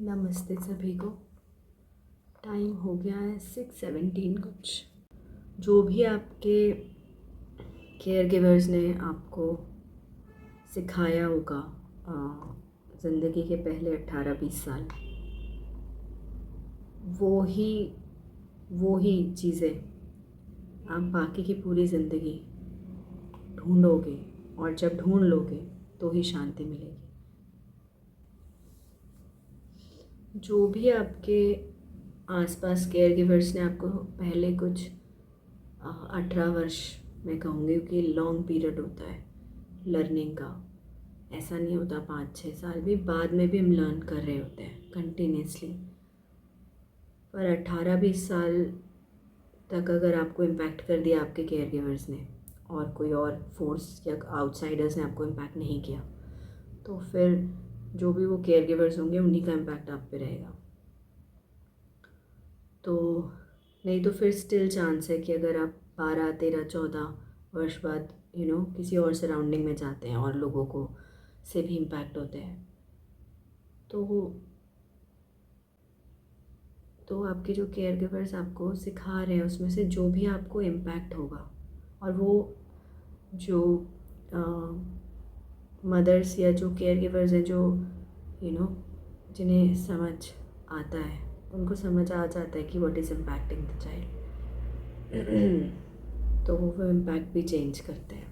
नमस्ते सभी को। टाइम हो गया है 6:17 कुछ। जो भी आपके केयर गिवर्स ने आपको सिखाया होगा ज़िंदगी के पहले 18-20 साल, वो ही चीज़ें आप बाकी की पूरी ज़िंदगी ढूंढोगे, और जब ढूंढ लोगे तो ही शांति मिलेगी। जो भी आपके आसपास केयर गिवर्स ने आपको पहले कुछ 18 वर्ष मैं कहूँगी, कि लॉन्ग पीरियड होता है लर्निंग का। ऐसा नहीं होता 5-6 साल भी, बाद में भी हम लर्न कर रहे होते हैं कंटिन्यूसली। पर 18-20 साल तक अगर आपको इम्पैक्ट कर दिया आपके केयर गिवर्स ने, और कोई और फोर्स या आउटसाइडर्स ने आपको इम्पैक्ट नहीं किया, तो फिर जो भी वो केयर गिवर्स होंगे उन्हीं का इम्पैक्ट आप पे रहेगा। तो नहीं तो फिर स्टिल चांस है कि अगर आप 12-13-14 वर्ष बाद किसी और सराउंडिंग में जाते हैं और लोगों को से भी इम्पैक्ट होते हैं, तो आपके जो केयर गिवर्स आपको सिखा रहे हैं उसमें से जो भी आपको इम्पैक्ट होगा, और वो जो मदर्स या जो केयर गिवर्स हैं, जो जिन्हें समझ आता है, उनको समझ आ जाता है कि what is impacting the child, तो वो इम्पैक्ट भी चेंज करते हैं।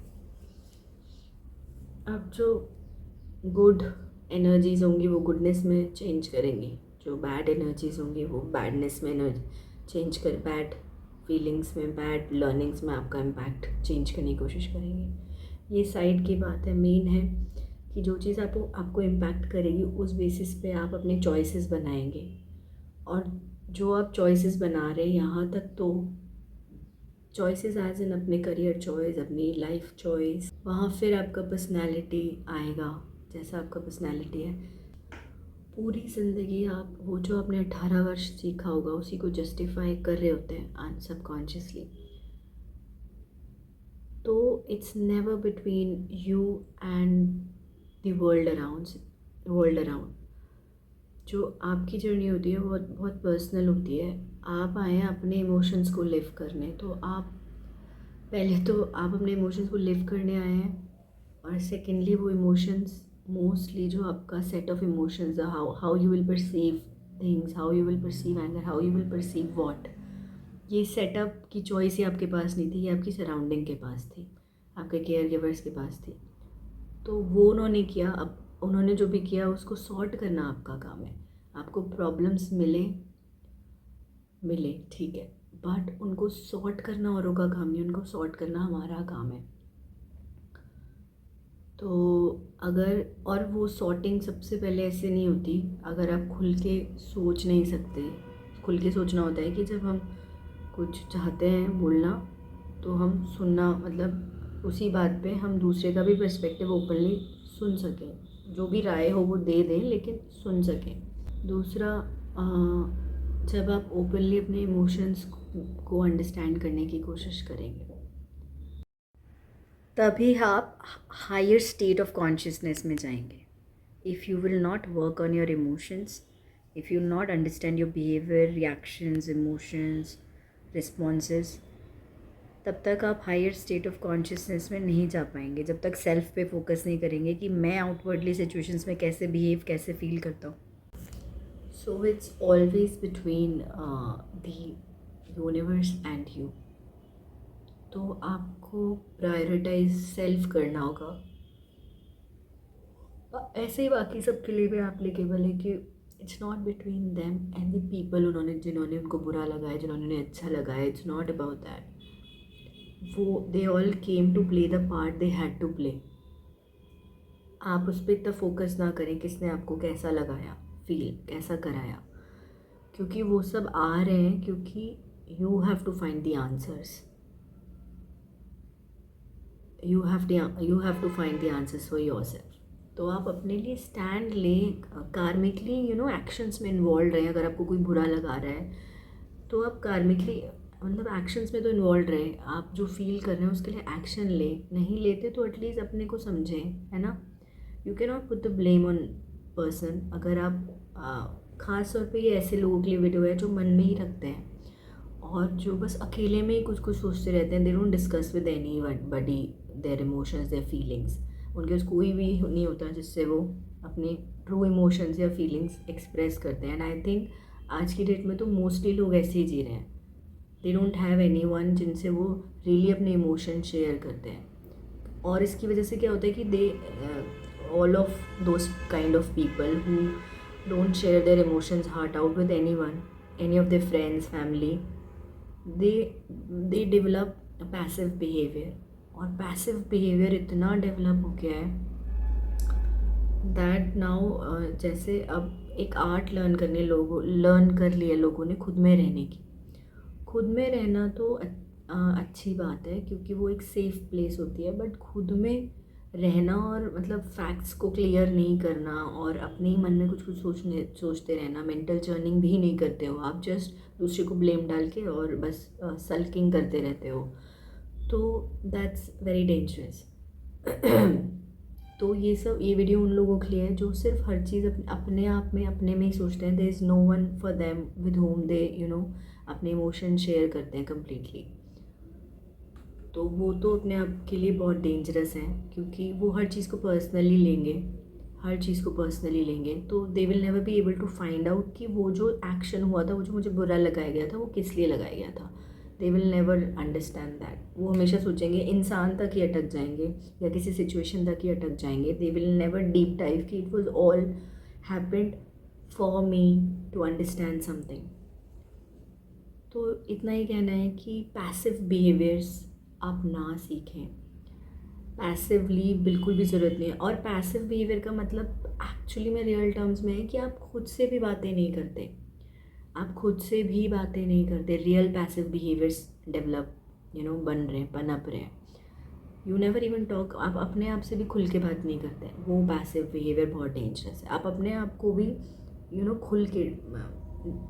अब जो गुड एनर्जीज़ होंगी वो गुडनेस में चेंज करेंगी, जो बैड एनर्जीज़ होंगी वो बैडनेस में चेंज कर बैड फीलिंग्स में, बैड लर्निंग्स में आपका इम्पैक्ट चेंज करने की कोशिश करेंगी। ये साइड की बात है। मेन है कि जो चीज़ आपको इम्पैक्ट करेगी उस बेसिस पे आप अपने चॉइसेस बनाएंगे, और जो आप चॉइसेस बना रहे हैं यहाँ तक, तो चॉइसेस एज इन अपने करियर चॉइस, अपनी लाइफ चॉइस, वहाँ फिर आपका पर्सनैलिटी आएगा जैसा आपका पर्सनैलिटी है। पूरी ज़िंदगी आप वो जो आपने 18 वर्ष सीखा होगा उसी को जस्टिफाई कर रहे होते हैं सबकॉन्शियसली। तो it's never between you and the world around. जो आपकी जर्नी होती है वो बहुत बहुत पर्सनल होती है। आप आए हैं अपने इमोशंस को लिव करने, तो आप पहले तो आप अपने इमोशंस को लिव करने आए हैं, और सेकेंडली वो इमोशंस मोस्टली जो आपका set of emotions, how you will perceive things, how you will perceive anger, how you will perceive what, ये सेटअप की चॉइस ही आपके पास नहीं थी, ये आपकी सराउंडिंग के पास थी, आपके केयर गिवर्स के पास थी। तो वो उन्होंने किया। अब उन्होंने जो भी किया उसको सॉर्ट करना आपका काम है। आपको प्रॉब्लम्स मिले ठीक है, बट उनको सॉर्ट करना औरों का काम नहीं, उनको सॉर्ट करना हमारा काम है। तो अगर, और वो सॉर्टिंग सबसे पहले ऐसे नहीं होती अगर आप खुल के सोच नहीं सकते। खुल के सोचना होता है कि जब हम कुछ चाहते हैं बोलना, तो हम सुनना, मतलब उसी बात पे हम दूसरे का भी पर्सपेक्टिव ओपनली सुन सकें, जो भी राय हो वो दे दें लेकिन सुन सकें। दूसरा, जब आप ओपनली अपने इमोशंस को अंडरस्टैंड करने की कोशिश करेंगे, तभी आप हायर स्टेट ऑफ कॉन्शियसनेस में जाएंगे। If you will not work on your emotions, if you not understand your behaviour, reactions, emotions, responses, तब तक आप हायर स्टेट ऑफ कॉन्शियसनेस में नहीं जा पाएंगे, जब तक सेल्फ पे फोकस नहीं करेंगे कि मैं आउटवर्डली सिचुएशंस में कैसे बिहेव, कैसे फील करता हूँ। So it's always between the universe and you. तो आपको प्रायोरिटाइज सेल्फ करना होगा। ऐसे ही बाकी सब के लिए भी एप्लीकेबल है कि it's not between them and the people, जिन्होंने उनको बुरा लगा है, जिन्होंने उन्हें अच्छा लगा है, इट्स नॉट अबाउट दैट। वो they all came to play the part they had to play. आप उस पर इतना फोकस ना करें किसने आपको कैसा लगाया, फील कैसा कराया, क्योंकि वो सब आ रहे हैं क्योंकि you have to find the answers. You have to find the answers for yourself. तो आप अपने लिए स्टैंड लें, कार्मिकली एक्शंस में इन्वॉल्व रहें। अगर आपको कोई बुरा लगा रहा है तो आप कार्मिकली, मतलब एक्शंस में तो इन्वॉल्व रहे, आप जो फील कर रहे हैं उसके लिए एक्शन लें। नहीं लेते तो एटलीस्ट अपने को समझें, है ना। You can not put the blame on person. अगर आप ख़ास तौर पे ये ऐसे लोगों के लिए वीडियो है जो मन में ही रखते हैं और जो बस अकेले में ही कुछ कुछ सोचते रहते हैं. They don't discuss with any buddy their emotions, their feelings. उनके पास कोई भी नहीं होता जिससे वो अपने ट्रू इमोशंस या फीलिंग्स एक्सप्रेस करते हैं. एंड आई थिंक आज की डेट में तो मोस्टली लोग ऐसे ही जी रहे हैं. They don't have any one जिनसे वो रियली अपने इमोशन शेयर करते हैं. और इसकी वजह से क्या होता है कि they all of those kind of people who don't share their emotions heart out with any one, any of their friends, family, they develop passive behaviour. और पैसिव बिहेवियर इतना डेवलप हो गया है दैट नाउ जैसे अब एक art learn कर लिया लोगों ने खुद में रहने की. खुद में रहना तो अच्छी बात है क्योंकि वो एक सेफ़ प्लेस होती है. बट खुद में रहना और मतलब फैक्ट्स को क्लियर नहीं करना और अपने ही मन में कुछ कुछ सोचते रहना, मेंटल चर्निंग भी नहीं करते हो आप, जस्ट दूसरे को ब्लेम डाल के और बस सल्किंग करते रहते हो. तो दैट्स वेरी डेंजरस. तो ये वीडियो उन लोगों के लिए है जो सिर्फ हर चीज़ अपने आप में अपने में ही सोचते हैं. There is no one for them with whom they अपने इमोशन शेयर करते हैं कम्प्लीटली. तो वो तो अपने आप के लिए बहुत डेंजरस हैं क्योंकि वो हर चीज़ को पर्सनली लेंगे. तो they will never be able to find out कि वो जो एक्शन हुआ था, वो जो मुझे बुरा लगाया गया था, वो किस लिए लगाया गया था. दे विल नेवर अंडरस्टैंड दैट. वो हमेशा सोचेंगे, इंसान तक ही अटक जाएंगे या किसी सिचुएशन तक ही अटक जाएंगे. They will never deep dive कि it was all happened for me to understand something. तो इतना ही कहना है कि पैसिव बिहेवियर्स आप ना सीखें. पैसिवली बिल्कुल भी ज़रूरत नहीं है. और पैसिव बिहेवियर का मतलब एक्चुअली में रियल टर्म्स में है कि आप खुद से भी बातें नहीं करते. रियल पैसिव बिहेवियर्स डेवलप पनप रहे. You never even talk. आप अपने आप से भी खुल के बात नहीं करते. वो पैसिव बिहेवियर बहुत डेंजरस है. आप अपने आप को भी खुल के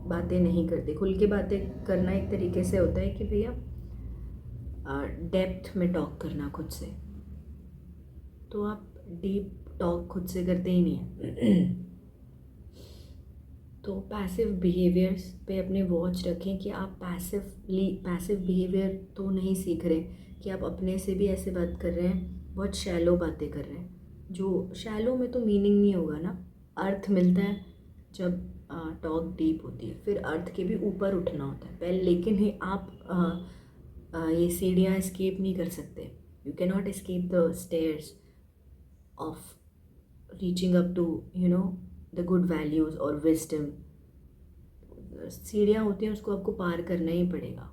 बातें नहीं करते. खुल के बातें करना एक तरीके से होता है कि भैया डेप्थ में टॉक करना खुद से. तो आप डीप टॉक खुद से करते ही नहीं हैं. तो पैसिव बिहेवियर्स पे अपने वॉच रखें कि आप पैसिव बिहेवियर तो नहीं सीख रहे कि आप अपने से भी ऐसे बात कर रहे हैं, बहुत शैलो बातें कर रहे हैं. जो शैलो में तो मीनिंग नहीं होगा ना. अर्थ मिलता है जब टॉक डीप होती है. फिर अर्थ के भी ऊपर उठना होता है पहले. लेकिन ही आप ये सीढ़ियाँ एस्केप नहीं कर सकते. You can not escape the stairs of reaching up to the good values और विजडम. सीढ़ियाँ होती हैं, उसको आपको पार करना ही पड़ेगा.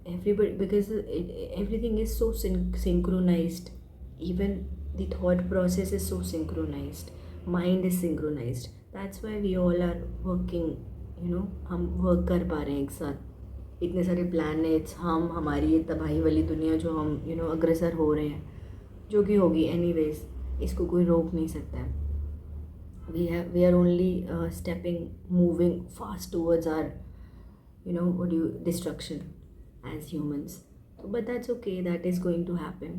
Everybody, because everything is so synchronized. Even the thought process is so synchronized. Mind is synchronized. That's why we all are working. हम वर्क कर पा रहे हैं एक साथ. इतने सारे प्लैनेट्स, हमारी ये तबाही वाली दुनिया जो हम अग्रसर हो रहे हैं, जो कि होगी एनीवेज, इसको कोई रोक नहीं सकता है. we are only moving fast towards our destruction as humans. So but that's okay, that is going to happen.